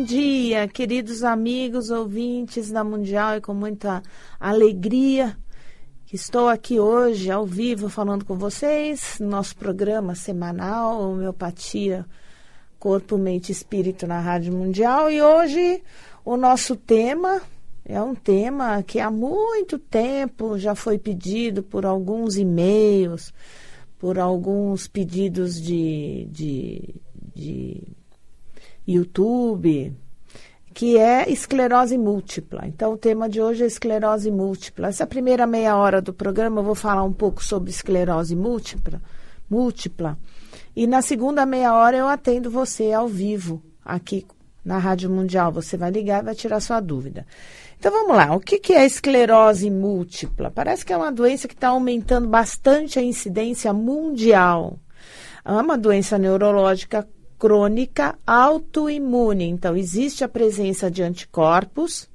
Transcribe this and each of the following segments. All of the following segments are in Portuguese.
dia, queridos amigos, ouvintes da Mundial, e com muita alegria que estou aqui hoje, ao vivo, falando com vocês, no nosso programa semanal, Homeopatia, Corpo, Mente e Espírito na Rádio Mundial. E hoje o nosso tema é um tema que há muito tempo já foi pedido por alguns e-mails, por alguns pedidos de YouTube, que é esclerose múltipla. Então, o tema de hoje é esclerose múltipla. Essa primeira meia hora do programa eu vou falar um pouco sobre esclerose múltipla. E na segunda meia hora eu atendo você ao vivo, aqui na Rádio Mundial. Você vai ligar e vai tirar sua dúvida. Então, vamos lá. O que é esclerose múltipla? Parece que é uma doença que está aumentando bastante a incidência mundial. É uma doença neurológica crônica autoimune. Então, existe a presença de anticorpos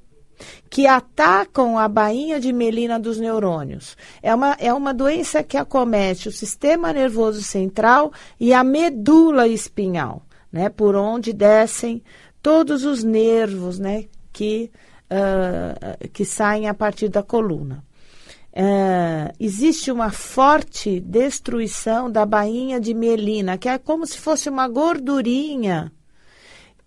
que atacam a bainha de mielina dos neurônios. É uma doença que acomete o sistema nervoso central e a medula espinhal, né, por onde descem todos os nervos, né, que saem a partir da coluna. Existe uma forte destruição da bainha de mielina, que é como se fosse uma gordurinha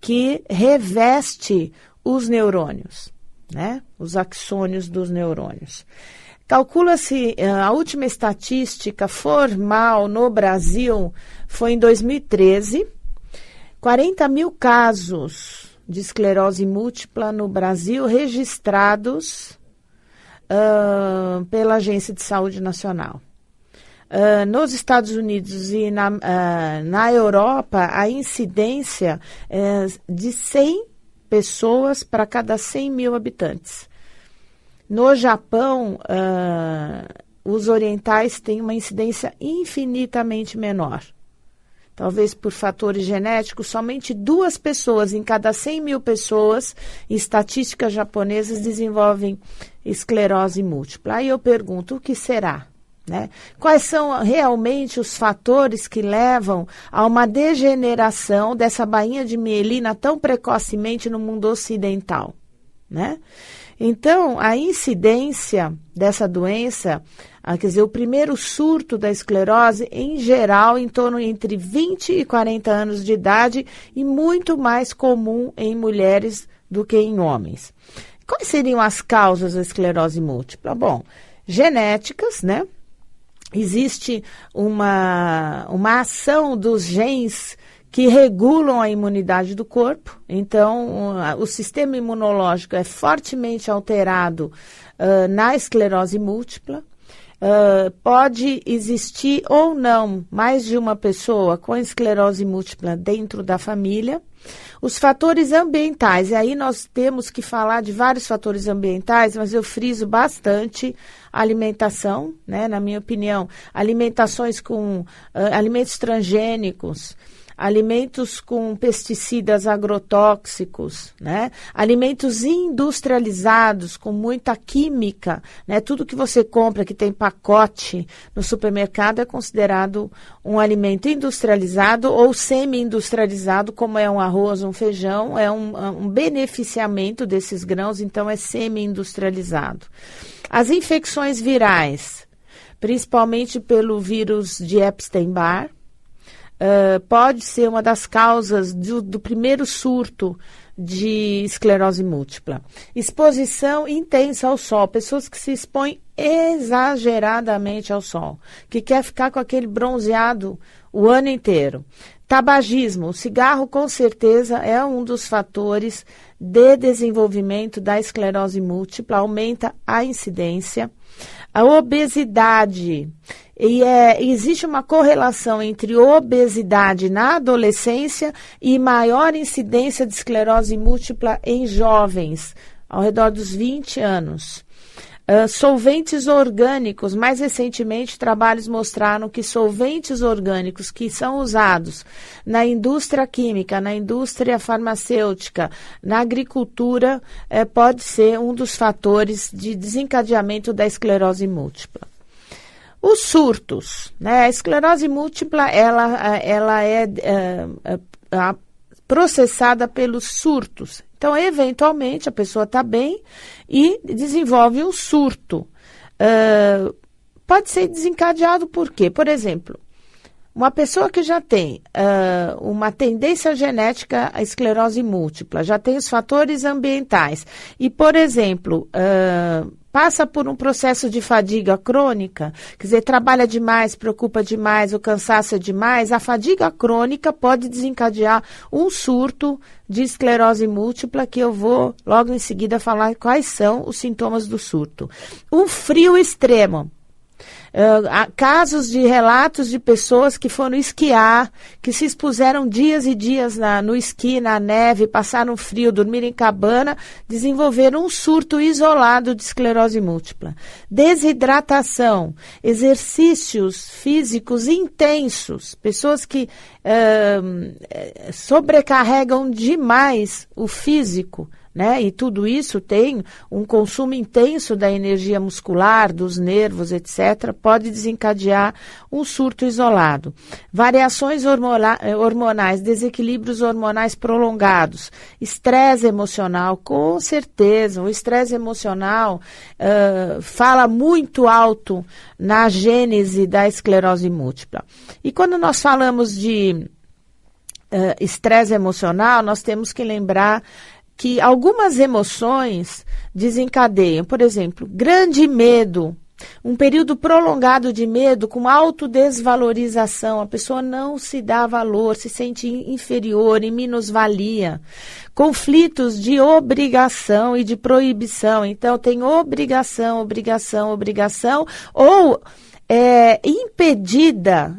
que reveste os neurônios, né? Os axônios dos neurônios. Calcula-se, a última estatística formal no Brasil foi em 2013, 40 mil casos de esclerose múltipla no Brasil registrados pela Agência de Saúde Nacional. Nos Estados Unidos e na Europa, a incidência é de 100 pessoas para cada 100 mil habitantes. No Japão, os orientais têm uma incidência infinitamente menor. Talvez por fatores genéticos, somente 2 pessoas em cada 100 mil pessoas, em estatísticas japonesas, desenvolvem esclerose múltipla. Aí eu pergunto, o que será? Né? Quais são realmente os fatores que levam a uma degeneração dessa bainha de mielina tão precocemente no mundo ocidental? Né? Então, a incidência dessa doença, quer dizer, o primeiro surto da esclerose, em geral, em torno entre 20 e 40 anos de idade e muito mais comum em mulheres do que em homens. Quais seriam as causas da esclerose múltipla? Bom, genéticas, né? Existe uma ação dos genes que regulam a imunidade do corpo. Então, o sistema imunológico é fortemente alterado na esclerose múltipla. Pode existir ou não mais de uma pessoa com esclerose múltipla dentro da família. Os fatores ambientais, e aí nós temos que falar de vários fatores ambientais, mas eu friso bastante a alimentação, né, na minha opinião, alimentações com alimentos transgênicos, alimentos com pesticidas agrotóxicos, né? Alimentos industrializados com muita química, né? Tudo que você compra que tem pacote no supermercado é considerado um alimento industrializado ou semi-industrializado, como é um arroz, um feijão, é um beneficiamento desses grãos, então é semi-industrializado. As infecções virais, principalmente pelo vírus de Epstein-Barr, pode ser uma das causas do primeiro surto de esclerose múltipla. Exposição intensa ao sol, pessoas que se expõem exageradamente ao sol, que quer ficar com aquele bronzeado o ano inteiro. Tabagismo, o cigarro com certeza é um dos fatores de desenvolvimento da esclerose múltipla, aumenta a incidência. A obesidade, existe uma correlação entre obesidade na adolescência e maior incidência de esclerose múltipla em jovens, ao redor dos 20 anos. Solventes orgânicos, mais recentemente trabalhos mostraram que solventes orgânicos que são usados na indústria química, na indústria farmacêutica, na agricultura, pode ser um dos fatores de desencadeamento da esclerose múltipla. Os surtos, né? A esclerose múltipla, ela é processada pelos surtos. Então, eventualmente, a pessoa está bem e desenvolve um surto. Pode ser desencadeado por quê? Por exemplo, uma pessoa que já tem uma tendência genética à esclerose múltipla, já tem os fatores ambientais e, por exemplo, passa por um processo de fadiga crônica, quer dizer, trabalha demais, preocupa demais, o cansaço é demais, a fadiga crônica pode desencadear um surto de esclerose múltipla, que eu vou logo em seguida falar quais são os sintomas do surto. Um frio extremo. Há casos de relatos de pessoas que foram esquiar, que se expuseram dias e dias no esqui, na neve, passaram frio, dormiram em cabana, desenvolveram um surto isolado de esclerose múltipla. Desidratação, exercícios físicos intensos, pessoas que sobrecarregam demais o físico, né? E tudo isso tem um consumo intenso da energia muscular, dos nervos, etc., pode desencadear um surto isolado. Variações hormonais, desequilíbrios hormonais prolongados, estresse emocional, com certeza, o estresse emocional fala muito alto na gênese da esclerose múltipla. E quando nós falamos de estresse emocional, nós temos que lembrar que algumas emoções desencadeiam, por exemplo, grande medo, um período prolongado de medo com autodesvalorização, a pessoa não se dá valor, se sente inferior, em minusvalia, conflitos de obrigação e de proibição, então tem obrigação, ou impedida,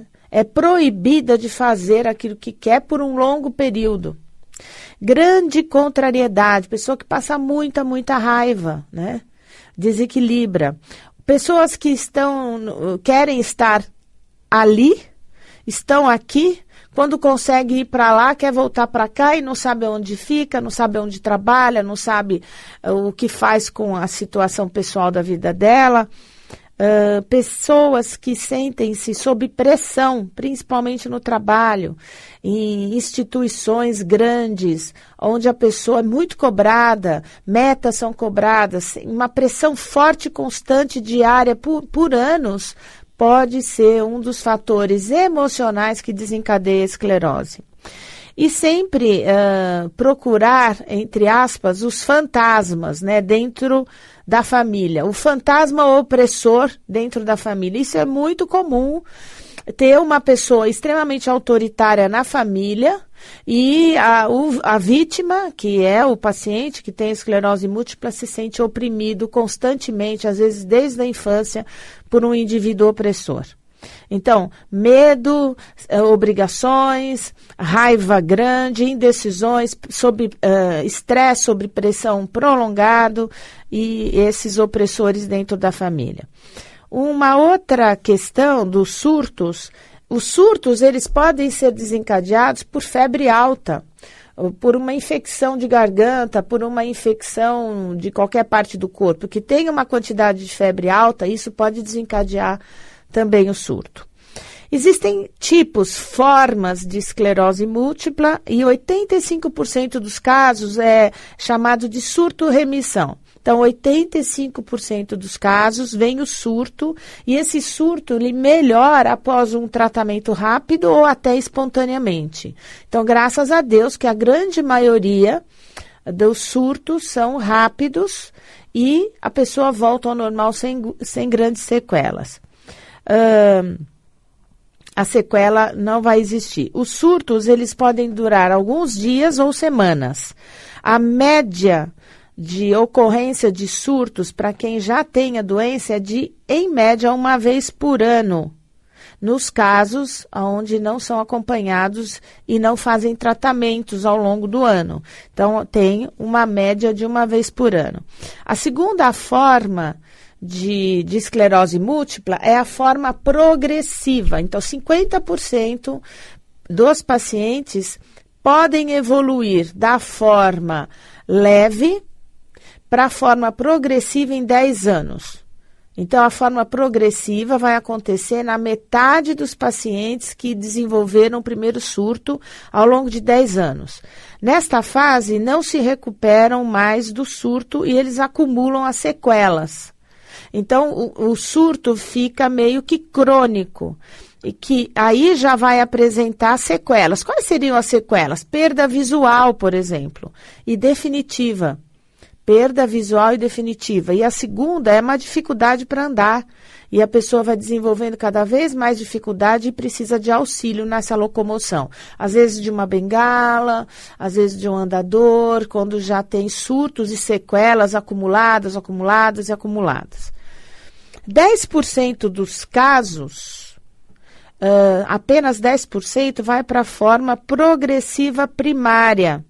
proibida de fazer aquilo que quer por um longo período. Grande contrariedade, pessoa que passa muita raiva, né? Desequilibra. Pessoas que querem estar ali, estão aqui, quando consegue ir para lá, quer voltar para cá e não sabe onde fica, não sabe onde trabalha, não sabe o que faz com a situação pessoal da vida dela. Pessoas que sentem-se sob pressão, principalmente no trabalho, em instituições grandes, onde a pessoa é muito cobrada, metas são cobradas, uma pressão forte e constante diária por anos, pode ser um dos fatores emocionais que desencadeia a esclerose. E sempre procurar, entre aspas, os fantasmas, né, dentro da família. O fantasma opressor dentro da família. Isso é muito comum, ter uma pessoa extremamente autoritária na família e a vítima, que é o paciente que tem esclerose múltipla, se sente oprimido constantemente, às vezes desde a infância, por um indivíduo opressor. Então, medo, obrigações, raiva grande, indecisões, estresse sob pressão prolongado e esses opressores dentro da família. Uma outra questão dos surtos, os surtos eles podem ser desencadeados por febre alta, por uma infecção de garganta, por uma infecção de qualquer parte do corpo, que tem uma quantidade de febre alta, isso pode desencadear também o surto. Existem tipos, formas de esclerose múltipla e 85% dos casos é chamado de surto-remissão. Então, 85% dos casos vem o surto e esse surto ele melhora após um tratamento rápido ou até espontaneamente. Então, graças a Deus que a grande maioria dos surtos são rápidos e a pessoa volta ao normal sem grandes sequelas. A sequela não vai existir. Os surtos, eles podem durar alguns dias ou semanas. A média de ocorrência de surtos para quem já tem a doença é de, em média, uma vez por ano, nos casos onde não são acompanhados e não fazem tratamentos ao longo do ano. Então, tem uma média de uma vez por ano. A segunda forma de esclerose múltipla é a forma progressiva. Então, 50% dos pacientes podem evoluir da forma leve para a forma progressiva em 10 anos. Então, a forma progressiva vai acontecer na metade dos pacientes que desenvolveram o primeiro surto ao longo de 10 anos. Nesta fase, não se recuperam mais do surto e eles acumulam as sequelas. Então, o surto fica meio que crônico, e que aí já vai apresentar sequelas. Quais seriam as sequelas? Perda visual, por exemplo, e definitiva. Perda visual e definitiva. E a segunda é uma dificuldade para andar. E a pessoa vai desenvolvendo cada vez mais dificuldade e precisa de auxílio nessa locomoção. Às vezes de uma bengala, às vezes de um andador, quando já tem surtos e sequelas acumuladas. 10% dos casos, apenas 10% vai para a forma progressiva primária.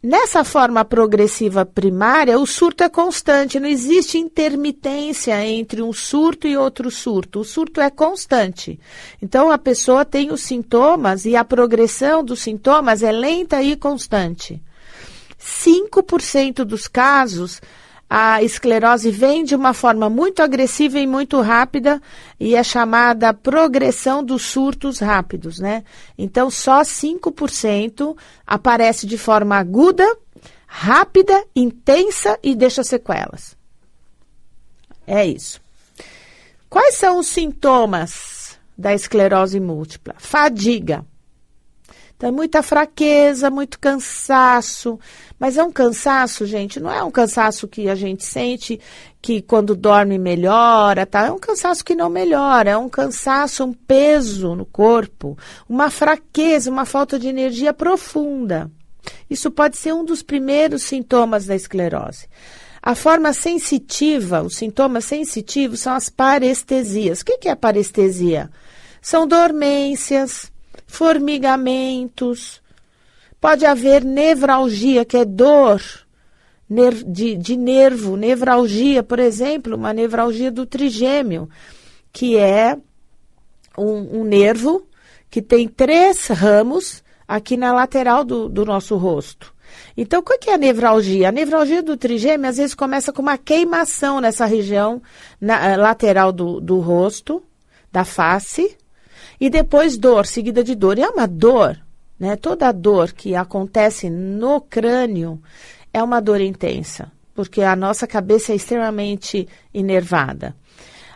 Nessa forma progressiva primária, o surto é constante, não existe intermitência entre um surto e outro surto. O surto é constante. Então, a pessoa tem os sintomas e a progressão dos sintomas é lenta e constante. 5% dos casos, a esclerose vem de uma forma muito agressiva e muito rápida e é chamada progressão dos surtos rápidos, né? Então, só 5% aparece de forma aguda, rápida, intensa e deixa sequelas. É isso. Quais são os sintomas da esclerose múltipla? Fadiga. Então, muita fraqueza, muito cansaço, mas é um cansaço, gente, não é um cansaço que a gente sente que quando dorme melhora, tá? É um cansaço que não melhora, é um cansaço, um peso no corpo, uma fraqueza, uma falta de energia profunda. Isso pode ser um dos primeiros sintomas da esclerose. A forma sensitiva, os sintomas sensitivos são as parestesias. O que é parestesia? São dormências, formigamentos, pode haver nevralgia, que é dor de nervo, nevralgia, por exemplo, uma nevralgia do trigêmeo, que é um nervo que tem 3 ramos aqui na lateral do nosso rosto. Então, o que é a nevralgia? A nevralgia do trigêmeo, às vezes, começa com uma queimação nessa região lateral do rosto, da face, e depois dor, seguida de dor. E é uma dor, né? Toda dor que acontece no crânio é uma dor intensa, porque a nossa cabeça é extremamente inervada.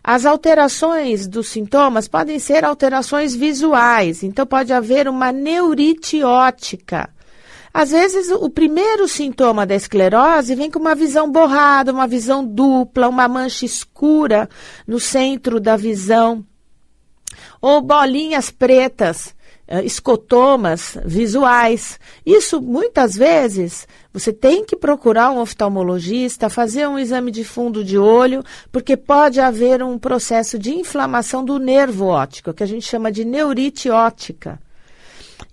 As alterações dos sintomas podem ser alterações visuais, então pode haver uma neurite óptica. Às vezes, o primeiro sintoma da esclerose vem com uma visão borrada, uma visão dupla, uma mancha escura no centro da visão, ou bolinhas pretas, escotomas visuais. Isso, muitas vezes, você tem que procurar um oftalmologista, fazer um exame de fundo de olho, porque pode haver um processo de inflamação do nervo óptico, que a gente chama de neurite óptica.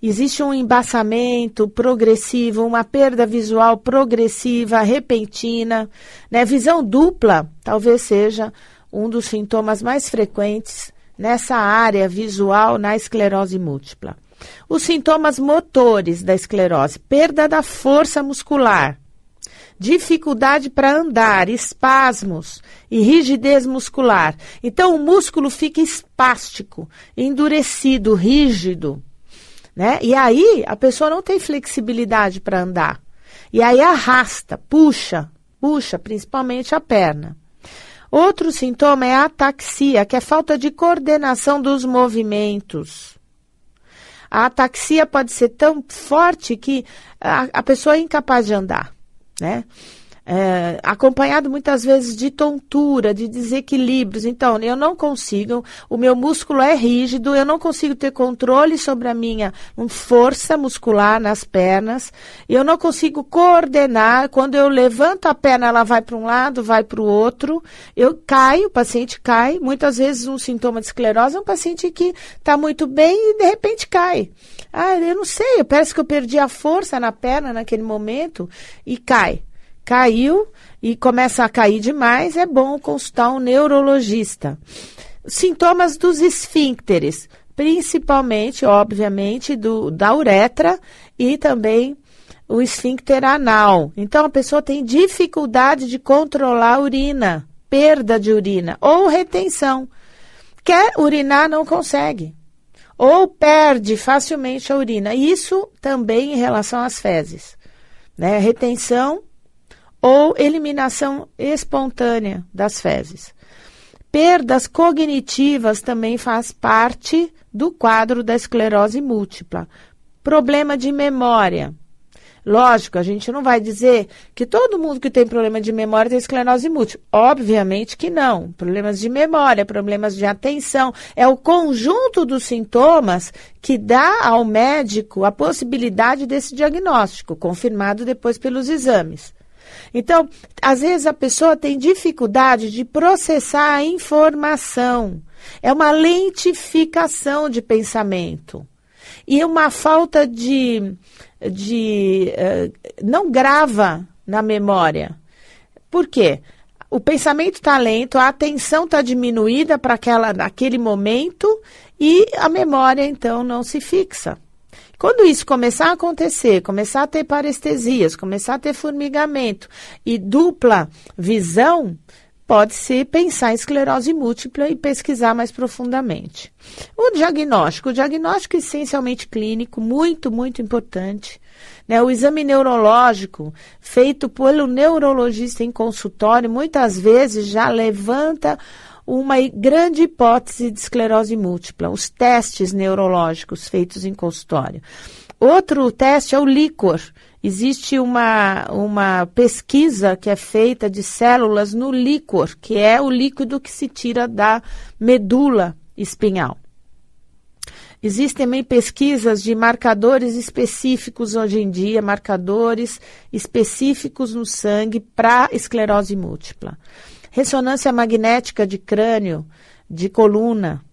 Existe um embaçamento progressivo, uma perda visual progressiva, repentina, né? Visão dupla talvez seja um dos sintomas mais frequentes nessa área visual na esclerose múltipla. Os sintomas motores da esclerose: perda da força muscular, dificuldade para andar, espasmos e rigidez muscular. Então, o músculo fica espástico, endurecido, rígido, né? E aí, a pessoa não tem flexibilidade para andar. E aí arrasta, puxa, principalmente a perna. Outro sintoma é a ataxia, que é falta de coordenação dos movimentos. A ataxia pode ser tão forte que a pessoa é incapaz de andar, né? Acompanhado muitas vezes de tontura, de desequilíbrios. Então, eu não consigo, o meu músculo é rígido, eu não consigo ter controle sobre a minha força muscular nas pernas, eu não consigo coordenar. Quando eu levanto a perna, ela vai para um lado, vai para o outro, eu caio, o paciente cai. Muitas vezes um sintoma de esclerose é um paciente que está muito bem e de repente cai. Eu não sei, parece que eu perdi a força na perna naquele momento e cai. Caiu e começa a cair demais, é bom consultar um neurologista. Sintomas dos esfíncteres, principalmente, obviamente, da uretra e também o esfíncter anal. Então, a pessoa tem dificuldade de controlar a urina, perda de urina ou retenção. Quer urinar, não consegue. Ou perde facilmente a urina. Isso também em relação às fezes, né? Retenção ou eliminação espontânea das fezes. Perdas cognitivas também faz parte do quadro da esclerose múltipla. Problema de memória. Lógico, a gente não vai dizer que todo mundo que tem problema de memória tem esclerose múltipla. Obviamente que não. Problemas de memória, problemas de atenção. É o conjunto dos sintomas que dá ao médico a possibilidade desse diagnóstico, confirmado depois pelos exames. Então, às vezes a pessoa tem dificuldade de processar a informação. É uma lentificação de pensamento. E uma falta não grava na memória. Por quê? O pensamento está lento, a atenção está diminuída para naquele momento e a memória, então, não se fixa. Quando isso começar a acontecer, começar a ter parestesias, começar a ter formigamento e dupla visão, pode-se pensar em esclerose múltipla e pesquisar mais profundamente. O diagnóstico essencialmente clínico, muito, muito importante. Né? O exame neurológico, feito pelo neurologista em consultório, muitas vezes já levanta uma grande hipótese de esclerose múltipla. Os testes neurológicos feitos em consultório. Outro teste é o líquor. Existe uma pesquisa que é feita de células no líquor, que é o líquido que se tira da medula espinhal. Existem também pesquisas de marcadores específicos hoje em dia, marcadores específicos no sangue para esclerose múltipla. Ressonância magnética de crânio, de coluna.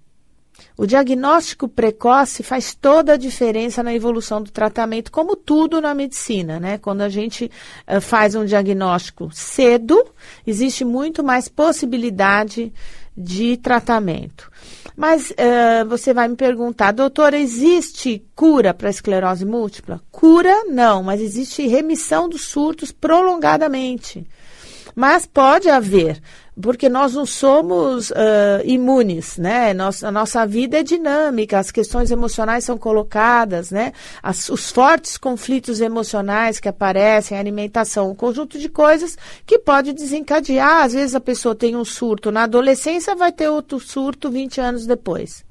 O diagnóstico precoce faz toda a diferença na evolução do tratamento, como tudo na medicina, né? Quando a gente faz um diagnóstico cedo, existe muito mais possibilidade de tratamento. Mas você vai me perguntar, doutora, existe cura para esclerose múltipla? Cura, não, mas existe remissão dos surtos prolongadamente. Mas pode haver, porque nós não somos imunes, né? A nossa vida é dinâmica, as questões emocionais são colocadas, né? Os fortes conflitos emocionais que aparecem, a alimentação, um conjunto de coisas que pode desencadear. Às vezes a pessoa tem um surto na adolescência, vai ter outro surto 20 anos depois.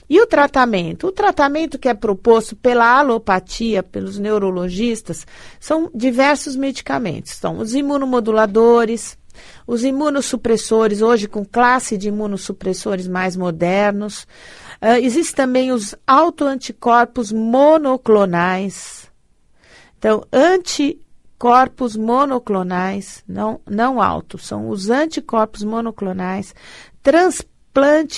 E o tratamento? O tratamento que é proposto pela alopatia, pelos neurologistas, são diversos medicamentos. São os imunomoduladores, os imunossupressores, hoje com classe de imunossupressores mais modernos. Existem também os autoanticorpos monoclonais. Então, anticorpos monoclonais, não auto, são os anticorpos monoclonais, transplante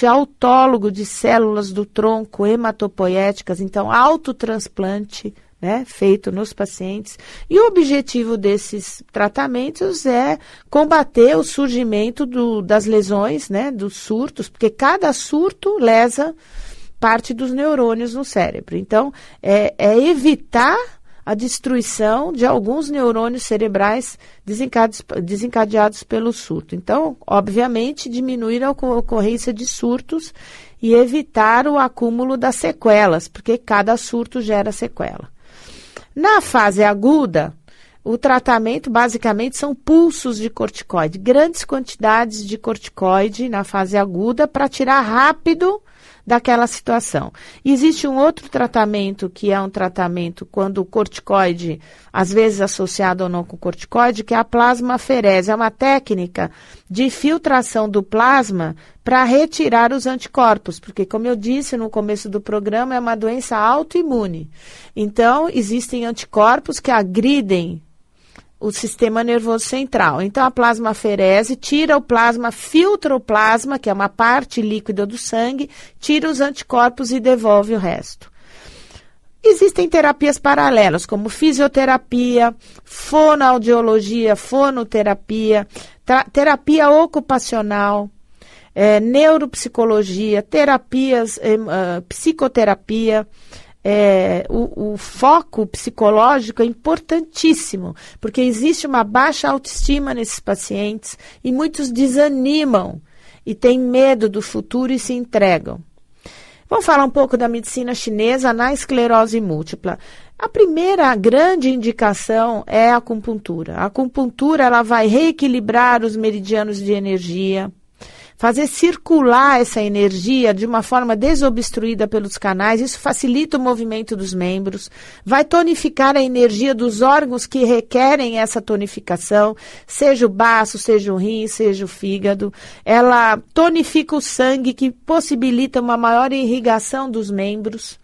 autólogo de células do tronco hematopoéticas, então autotransplante, né, feito nos pacientes. E o objetivo desses tratamentos é combater o surgimento das lesões, né, dos surtos, porque cada surto lesa parte dos neurônios no cérebro. Então, é evitar a destruição de alguns neurônios cerebrais desencadeados pelo surto. Então, obviamente, diminuir a ocorrência de surtos e evitar o acúmulo das sequelas, porque cada surto gera sequela. Na fase aguda, o tratamento basicamente são pulsos de corticoide, grandes quantidades de corticoide na fase aguda para tirar rápido daquela situação. Existe um outro tratamento que é um tratamento quando o corticoide, às vezes associado ou não com corticoide, que é a plasmaferese. É uma técnica de filtração do plasma para retirar os anticorpos, porque, como eu disse no começo do programa, é uma doença autoimune. Então, existem anticorpos que agridem o sistema nervoso central. Então, a plasmaferese tira o plasma, filtra o plasma, que é uma parte líquida do sangue, tira os anticorpos e devolve o resto. Existem terapias paralelas, como fisioterapia, fonoaudiologia, fonoterapia, terapia ocupacional, neuropsicologia, terapias, psicoterapia, o foco psicológico é importantíssimo, porque existe uma baixa autoestima nesses pacientes e muitos desanimam e têm medo do futuro e se entregam. Vamos falar um pouco da medicina chinesa na esclerose múltipla. A primeira grande indicação é a acupuntura. A acupuntura ela vai reequilibrar os meridianos de energia, fazer circular essa energia de uma forma desobstruída pelos canais, isso facilita o movimento dos membros, vai tonificar a energia dos órgãos que requerem essa tonificação, seja o baço, seja o rim, seja o fígado. Ela tonifica o sangue, que possibilita uma maior irrigação dos membros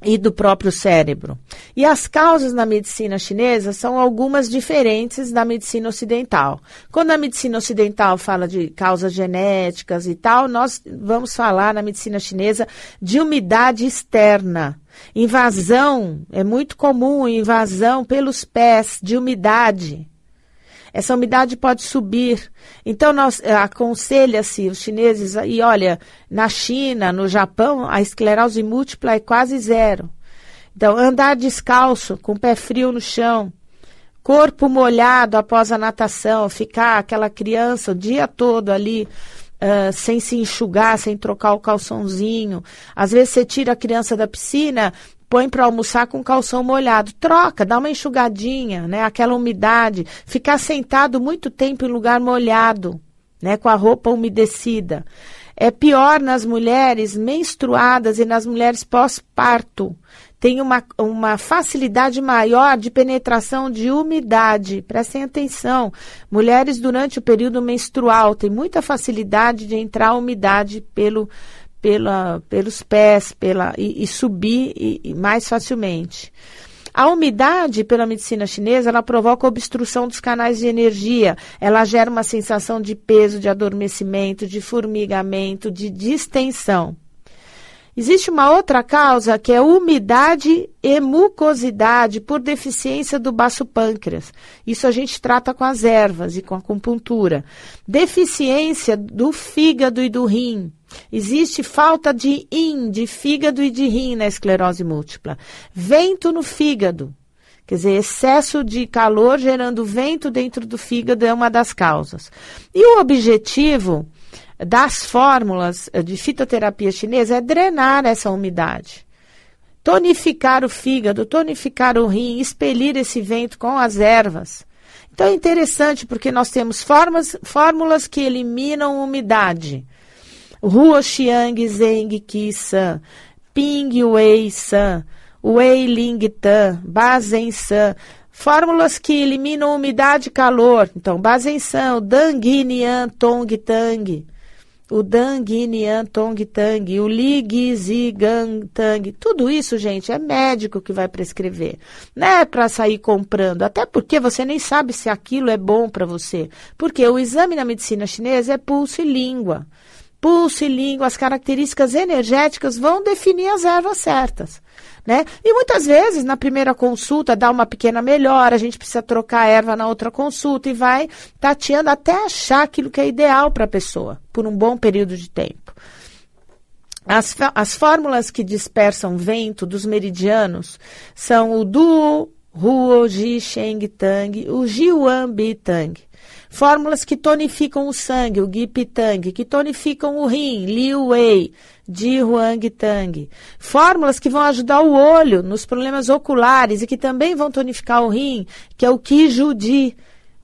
e do próprio cérebro. E as causas na medicina chinesa são algumas diferentes da medicina ocidental. Quando a medicina ocidental fala de causas genéticas e tal, nós vamos falar na medicina chinesa de umidade externa. Invasão, é muito comum invasão pelos pés de umidade. Essa umidade pode subir. Então, aconselha-se os chineses, e olha, na China, no Japão, a esclerose múltipla é quase zero. Então, andar descalço, com o pé frio no chão, corpo molhado após a natação, ficar aquela criança o dia todo ali, sem se enxugar, sem trocar o calçãozinho. Às vezes você tira a criança da piscina, põe para almoçar com calção molhado, troca, dá uma enxugadinha, né? Aquela umidade, ficar sentado muito tempo em lugar molhado, né? Com a roupa umedecida. É pior nas mulheres menstruadas e nas mulheres pós-parto. Tem uma facilidade maior de penetração de umidade. Prestem atenção. Mulheres durante o período menstrual têm muita facilidade de entrar umidade pelos pés e subir mais facilmente. A umidade, pela medicina chinesa, ela provoca obstrução dos canais de energia. Ela gera uma sensação de peso, de adormecimento, de formigamento, de distensão. Existe uma outra causa que é umidade e mucosidade por deficiência do baço pâncreas. Isso a gente trata com as ervas e com a acupuntura. Deficiência do fígado e do rim. Existe falta de yin, de fígado e de rim na esclerose múltipla. Vento no fígado. Quer dizer, excesso de calor gerando vento dentro do fígado é uma das causas. E o objetivo das fórmulas de fitoterapia chinesa é drenar essa umidade. Tonificar o fígado, tonificar o rim, expelir esse vento com as ervas. Então é interessante porque nós temos fórmulas que eliminam umidade. Huo Xiang Zeng Qi San, Ping Wei San, Wei Ling Tan, Bazen San, fórmulas que eliminam umidade e calor. Então, Bazen San, o Dang Nian Tong Tang, o Dang Nian Tong Tang, o Li Gi Zi Gang Tang. Tudo isso, gente, é médico que vai prescrever. Não é para sair comprando, até porque você nem sabe se aquilo é bom para você. Porque o exame na medicina chinesa é pulso e língua. Pulso e língua, as características energéticas vão definir as ervas certas, né? E muitas vezes, na primeira consulta, dá uma pequena melhora, a gente precisa trocar a erva na outra consulta e vai tateando até achar aquilo que é ideal para a pessoa, por um bom período de tempo. As fórmulas que dispersam vento dos meridianos são o Duo, Huo, Ji, Sheng, Tang, o Jiuan, Bi, Tang. Fórmulas que tonificam o sangue, o Gi Tang, que tonificam o rim, Liu Wei, Ji Huang Tang. Fórmulas que vão ajudar o olho nos problemas oculares e que também vão tonificar o rim, que é o Qi Ju Di,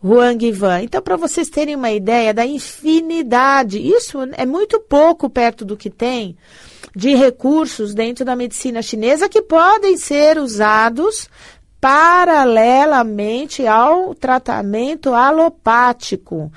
Huang Van. Então, para vocês terem uma ideia da infinidade, isso é muito pouco perto do que tem de recursos dentro da medicina chinesa que podem ser usados paralelamente ao tratamento alopático.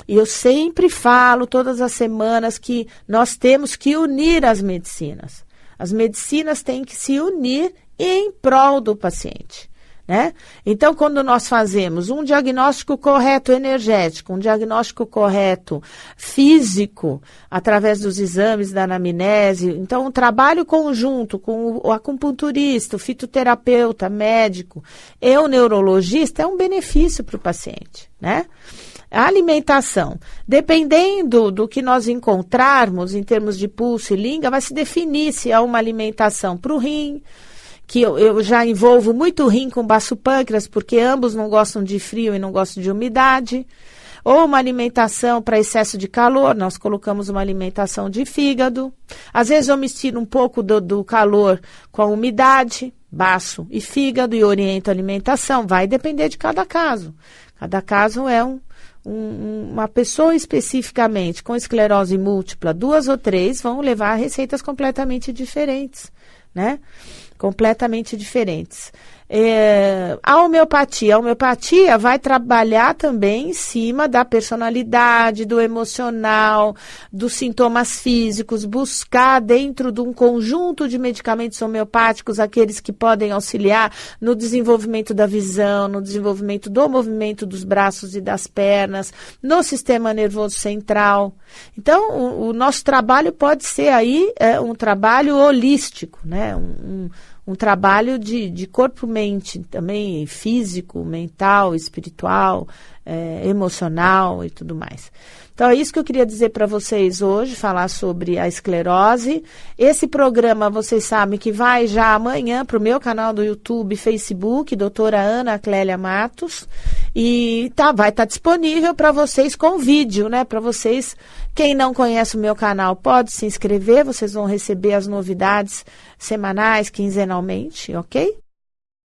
E eu sempre falo, todas as semanas, que nós temos que unir as medicinas. As medicinas têm que se unir em prol do paciente, né? Então, quando nós fazemos um diagnóstico correto energético, um diagnóstico correto físico, através dos exames da anamnese, então um trabalho conjunto com o acupunturista, o fitoterapeuta, médico e o neurologista é um benefício para o paciente, né? A alimentação, dependendo do que nós encontrarmos em termos de pulso e língua, vai se definir se é uma alimentação para o rim, que eu já envolvo muito rim com baço pâncreas, porque ambos não gostam de frio e não gostam de umidade. Ou uma alimentação para excesso de calor, nós colocamos uma alimentação de fígado. Às vezes eu misturo um pouco do calor com a umidade, baço e fígado, e oriento a alimentação. Vai depender de cada caso. Cada caso é uma pessoa especificamente com esclerose múltipla, 2 ou 3, vão levar a receitas completamente diferentes, né? Completamente diferentes. A homeopatia vai trabalhar também em cima da personalidade, do emocional, dos sintomas físicos, buscar dentro de um conjunto de medicamentos homeopáticos aqueles que podem auxiliar no desenvolvimento da visão, no desenvolvimento do movimento dos braços e das pernas, no sistema nervoso central. Então, o nosso trabalho pode ser aí um trabalho holístico, né? Um trabalho de corpo-mente, também físico, mental, espiritual, emocional e tudo mais. Então, é isso que eu queria dizer para vocês hoje, falar sobre a esclerose. Esse programa, vocês sabem que vai já amanhã para o meu canal do YouTube, Facebook, doutora Ana Clélia Matos, e vai estar disponível para vocês com vídeo, né? Para vocês, quem não conhece o meu canal, pode se inscrever, vocês vão receber as novidades semanais, quinzenalmente, ok?